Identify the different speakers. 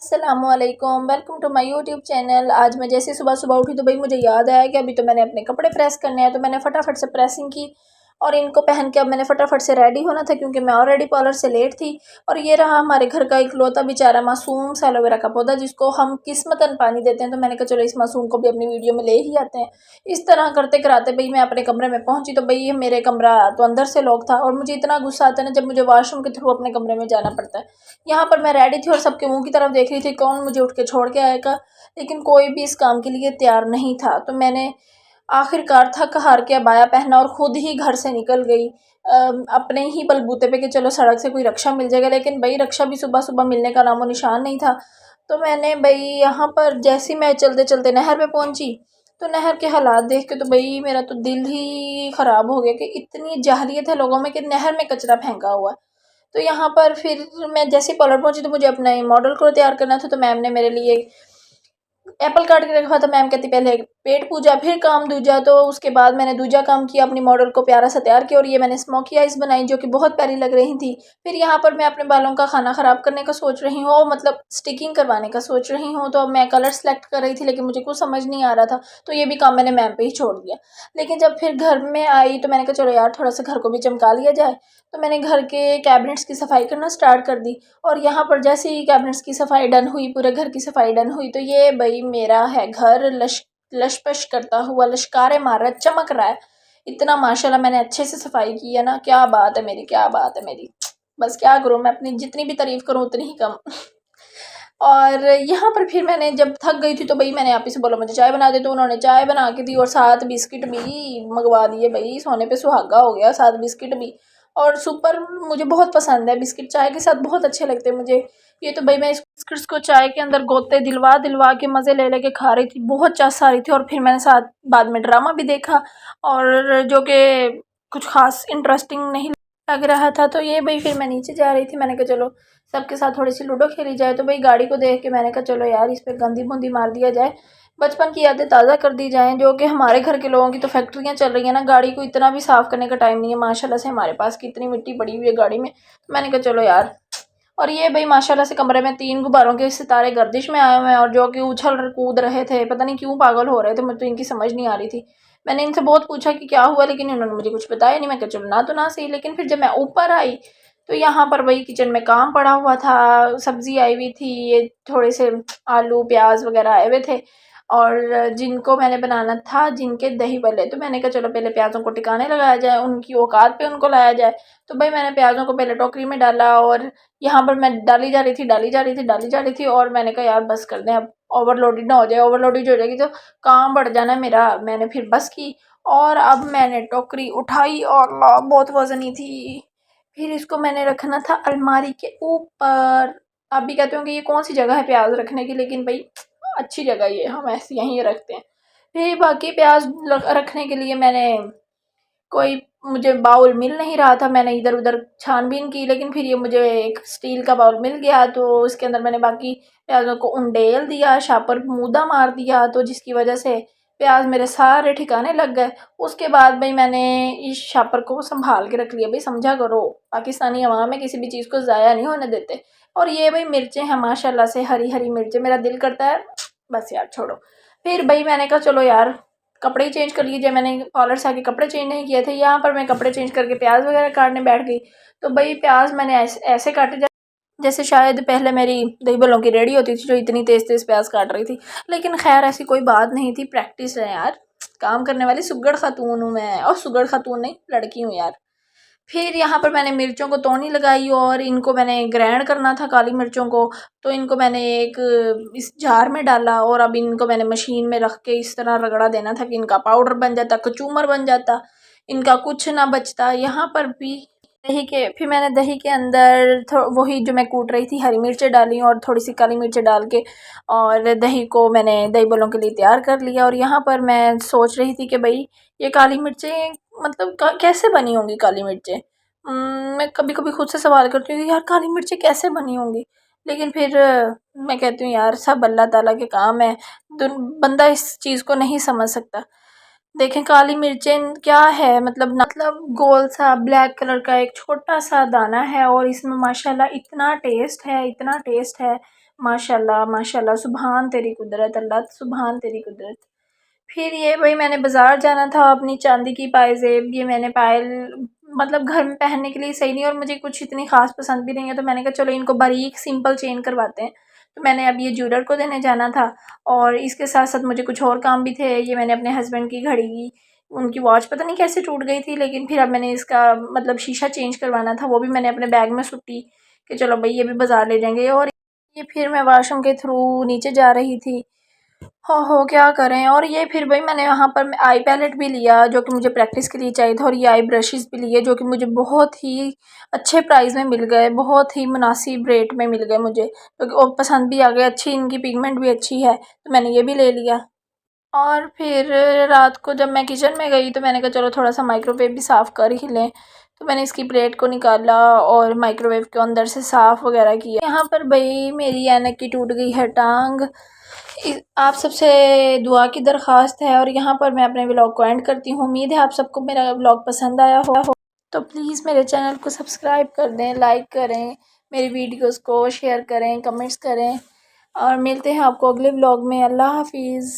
Speaker 1: अस्सलामुअलैकुम, welcome to my YouTube channel. आज मैं जैसे सुबह सुबह उठी तो भाई मुझे याद आया कि अभी तो मैंने अपने कपड़े प्रेस करने हैं, तो मैंने फटाफट से प्रेसिंग की और इनको पहन के अब मैंने फटाफट से रेडी होना था क्योंकि मैं ऑलरेडी पार्लर से लेट थी। और ये रहा हमारे घर का इकलौता बेचारा मासूम सा एलोवेरा का पौधा जिसको हम किस्मतन पानी देते हैं। तो मैंने कहा चलो इस मासूम को भी अपनी वीडियो में ले ही आते हैं। इस तरह करते कराते भाई मैं अपने कमरे में पहुंची तो भाई मेरे कमरा तो अंदर से लॉक था और मुझे इतना गुस्सा आता है ना जब मुझे वॉशरूम के थ्रू अपने कमरे में जाना पड़ता है। यहाँ पर मैं रेडी थी और सबके मुंह की तरफ देख रही थी कौन मुझे उठ के छोड़ के आएगा, लेकिन कोई भी इस काम के लिए तैयार नहीं था। तो मैंने आखिरकार थक हार के अबाया पहना और खुद ही घर से निकल गई अपने ही बलबूते पे कि चलो सड़क से कोई रक्षा मिल जाएगा। लेकिन भाई रक्षा भी सुबह सुबह मिलने का नामो निशान नहीं था। तो मैंने भाई यहाँ पर जैसे ही मैं चलते चलते नहर पे पहुंची तो नहर के हालात देख के तो भाई मेरा तो दिल ही ख़राब हो गया कि इतनी जाहलियत है लोगों में कि नहर में कचरा फेंका हुआ है। तो यहाँ पर फिर मैं जैसे ही पार्लर पहुंची तो मुझे अपना मॉडल को तैयार करना था। तो मैम ने मेरे लिए एप्पल काट के रखा था। मैम कहती पहले पेट पूजा फिर काम दूजा। तो उसके बाद मैंने दूजा काम किया, अपनी मॉडल को प्यारा सा तैयार किया और ये मैंने स्मोकी आइज बनाई जो कि बहुत प्यारी लग रही थी। फिर यहाँ पर मैं अपने बालों का खाना ख़राब करने का सोच रही हूँ, मतलब स्टिकिंग करवाने का सोच रही हूँ। तो अब मैं कलर सेलेक्ट कर रही थी लेकिन मुझे कुछ समझ नहीं आ रहा था, तो ये भी काम मैंने मैम पे ही छोड़ दिया। लेकिन जब फिर घर में आई तो मैंने कहा चलो यार थोड़ा सा घर को भी चमका लिया जाए। तो मैंने घर के कैबिनेट्स की सफाई करना स्टार्ट कर दी। और यहाँ पर जैसे ही कैबिनेट्स की सफाई डन हुई, पूरे घर की सफाई डन हुई, तो ये भाई मेरा है घर लशपश करता हुआ लश्कारे मार रहा है, चमक रहा है इतना। माशाल्लाह मैंने अच्छे से सफाई की है ना, क्या बात है मेरी, क्या बात है मेरी। बस क्या करूँ मैं, अपनी जितनी भी तारीफ करूँ उतनी ही कम। और यहाँ पर फिर मैंने जब थक गई थी तो भाई मैंने आप ही से बोला मुझे चाय बना दे, तो उन्होंने चाय बना के दी और साथ बिस्किट भी मंगवा दिए। भाई सोने पे सुहागा हो गया, साथ बिस्किट भी। और सुपर मुझे बहुत पसंद है बिस्किट, चाय के साथ बहुत अच्छे लगते हैं मुझे। ये तो भाई मैं इस बिस्किट्स को चाय के अंदर गोते दिलवा दिलवा के मज़े ले लेके खा रही थी, बहुत चस आ रही थी। और फिर मैंने साथ बाद में ड्रामा भी देखा और जो कि कुछ खास इंटरेस्टिंग नहीं लग रहा था। तो ये भाई फिर मैं नीचे जा रही थी, मैंने कहा चलो सबके साथ थोड़ी सी लूडो खेली जाए। तो भाई गाड़ी को देख के मैंने कहा चलो यार इस पर गंदी बूंदी मार दिया जाए, बचपन की यादें ताज़ा कर दी जाएं। जो कि हमारे घर के लोगों की तो फैक्ट्रियाँ चल रही हैं ना, गाड़ी को इतना भी साफ़ करने का टाइम नहीं है माशाल्लाह से, हमारे पास कितनी मिट्टी पड़ी हुई है गाड़ी में। तो मैंने कहा चलो यार। और ये भाई माशाल्लाह से कमरे में 3 गुब्बारों के सितारे गर्दिश में आए हुए हैं और जो कि उछल कूद रहे थे, पता नहीं क्यों पागल हो रहे थे, मुझे तो इनकी समझ नहीं आ रही थी। मैंने इनसे बहुत पूछा कि क्या हुआ, लेकिन इन्होंने मुझे कुछ बताया नहीं। मैं कहा चलो ना तो ना सही। लेकिन फिर जब मैं ऊपर आई तो यहाँ पर वही किचन में काम पड़ा हुआ था, सब्ज़ी आई हुई थी, ये थोड़े से आलू प्याज वगैरह आए हुए थे और जिनको मैंने बनाना था जिनके दही बल्ले। तो मैंने कहा चलो पहले प्याज़ों को टिकाने लगाया जाए, उनकी औकात पे उनको लाया जाए। तो भाई मैंने प्याज़ों को पहले टोकरी में डाला और यहाँ पर मैं डाली जा रही थी डाली जा रही थी डाली जा रही थी। और मैंने कहा यार बस कर दें, अब ओवरलोडेड ना हो जाए, ओवरलोडेड हो जाएगी तो काम बढ़ जाना मेरा। मैंने फिर बस की और अब मैंने टोकरी उठाई और अल्लाह बहुत वज़नी थी। फिर इसको मैंने रखना था अलमारी के ऊपर। आप भी कहते होंगे ये कौन सी जगह है प्याज रखने की, लेकिन भाई अच्छी जगह ये, हम ऐसे यहीं रखते हैं। फिर बाकी प्याज रखने के लिए मैंने कोई मुझे बाउल मिल नहीं रहा था, मैंने इधर उधर छानबीन की, लेकिन फिर ये मुझे एक स्टील का बाउल मिल गया। तो इसके अंदर मैंने बाकी प्याज़ों को उंडेल दिया, शापर मूदा मार दिया, तो जिसकी वजह से प्याज मेरे सारे ठिकाने लग गए। उसके बाद भाई मैंने इस शापर को संभाल के रख लिया। भाई समझा करो, पाकिस्तानी अवाम में किसी भी चीज़ को ज़ाया नहीं होने देते। और ये भाई मिर्चें हैं माशाल्लाह से, हरी हरी मिर्चें, मेरा दिल करता है बस यार छोड़ो। फिर भाई मैंने कहा चलो यार कपड़े ही चेंज कर लीजिए। मैंने कॉलर से आके कपड़े चेंज नहीं किए थे, यहाँ पर मैं कपड़े चेंज करके प्याज वगैरह काटने बैठ गई। तो भाई प्याज मैंने ऐसे काटे जैसे शायद पहले मेरी दही बल्लों की रेडी होती थी जो इतनी तेज़ तेज़ प्याज काट रही थी। लेकिन खैर ऐसी कोई बात नहीं थी, प्रैक्टिस है यार, काम करने वाली सुगड़ खातून हूँ मैं, और सुगड़ खातून नहीं लड़की हूँ यार। फिर यहाँ पर मैंने मिर्चों को तौनी लगाई और इनको मैंने ग्राइंड करना था काली मिर्चों को। तो इनको मैंने एक इस जार में डाला और अब इनको मैंने मशीन में रख के इस तरह रगड़ा देना था कि इनका पाउडर बन जाता, कचूमर बन जाता, इनका कुछ ना बचता। यहाँ पर भी दही के फिर मैंने दही के अंदर वही जो मैं कूट रही थी हरी मिर्चें डाली और थोड़ी सी काली मिर्चें डाल के और दही को मैंने दही बल्लों के लिए तैयार कर लिया। और यहाँ पर मैं सोच रही थी कि भाई ये काली मिर्चें मतलब कैसे बनी होंगी काली मिर्चें। मैं कभी कभी खुद से सवाल करती हूँ यार काली मिर्चें कैसे बनी होंगी। लेकिन फिर मैं कहती हूँ यार सब अल्लाह ताला के काम है, बंदा इस चीज़ को नहीं समझ सकता। देखें काली मिर्चें क्या है, मतलब गोल सा ब्लैक कलर का एक छोटा सा दाना है और इसमें माशाल्लाह इतना टेस्ट है, इतना टेस्ट है। माशाल्लाह माशाल्लाह, सुभान तेरी कुदरत अल्लाह, सुभान तेरी कुदरत। फिर ये भाई मैंने बाज़ार जाना था, अपनी चांदी की पायजेब ये मैंने पायल मतलब घर में पहनने के लिए सही नहीं और मुझे कुछ इतनी ख़ास पसंद भी नहीं है, तो मैंने कहा चलो इनको बारीक सिंपल चेन करवाते हैं। तो मैंने अब ये ज्वेलर को देने जाना था और इसके साथ साथ मुझे कुछ और काम भी थे। ये मैंने अपने हस्बैंड की घड़ी की उनकी वॉच पता नहीं कैसे टूट गई थी, लेकिन फिर अब मैंने इसका मतलब शीशा चेंज करवाना था, वो भी मैंने अपने बैग में सुट्टी कि चलो भाई ये भी बाज़ार ले जाएंगे। और ये फिर मैं वॉशरूम के थ्रू नीचे जा रही थी। हो क्या करें। और ये फिर भाई मैंने यहाँ पर आई पैलेट भी लिया जो कि मुझे प्रैक्टिस के लिए चाहिए था, और ये आई ब्रशेज़ भी लिए जो कि मुझे बहुत ही अच्छे प्राइस में मिल गए, बहुत ही मुनासिब रेट में मिल गए मुझे, क्योंकि और पसंद भी आ गए, अच्छी इनकी पिगमेंट भी अच्छी है, तो मैंने ये भी ले लिया। और फिर रात को जब मैं किचन में गई तो मैंने कहा चलो थोड़ा सा माइक्रोवेव भी साफ़ कर ही लें, तो मैंने इसकी प्लेट को निकाला और माइक्रोवेव के अंदर से साफ़ वगैरह किया। यहाँ पर भाई मेरी ऐनक की टूट गई है टांग। आप सबसे दुआ की दरख्वास्त है और यहाँ पर मैं अपने व्लॉग को एंड करती हूँ। उम्मीद है आप सबको मेरा व्लॉग पसंद आया हो, तो प्लीज़ मेरे चैनल को सब्सक्राइब कर दें, लाइक करें, मेरी वीडियोस को शेयर करें, कमेंट्स करें, और मिलते हैं आपको अगले व्लॉग में। अल्लाह हाफिज़।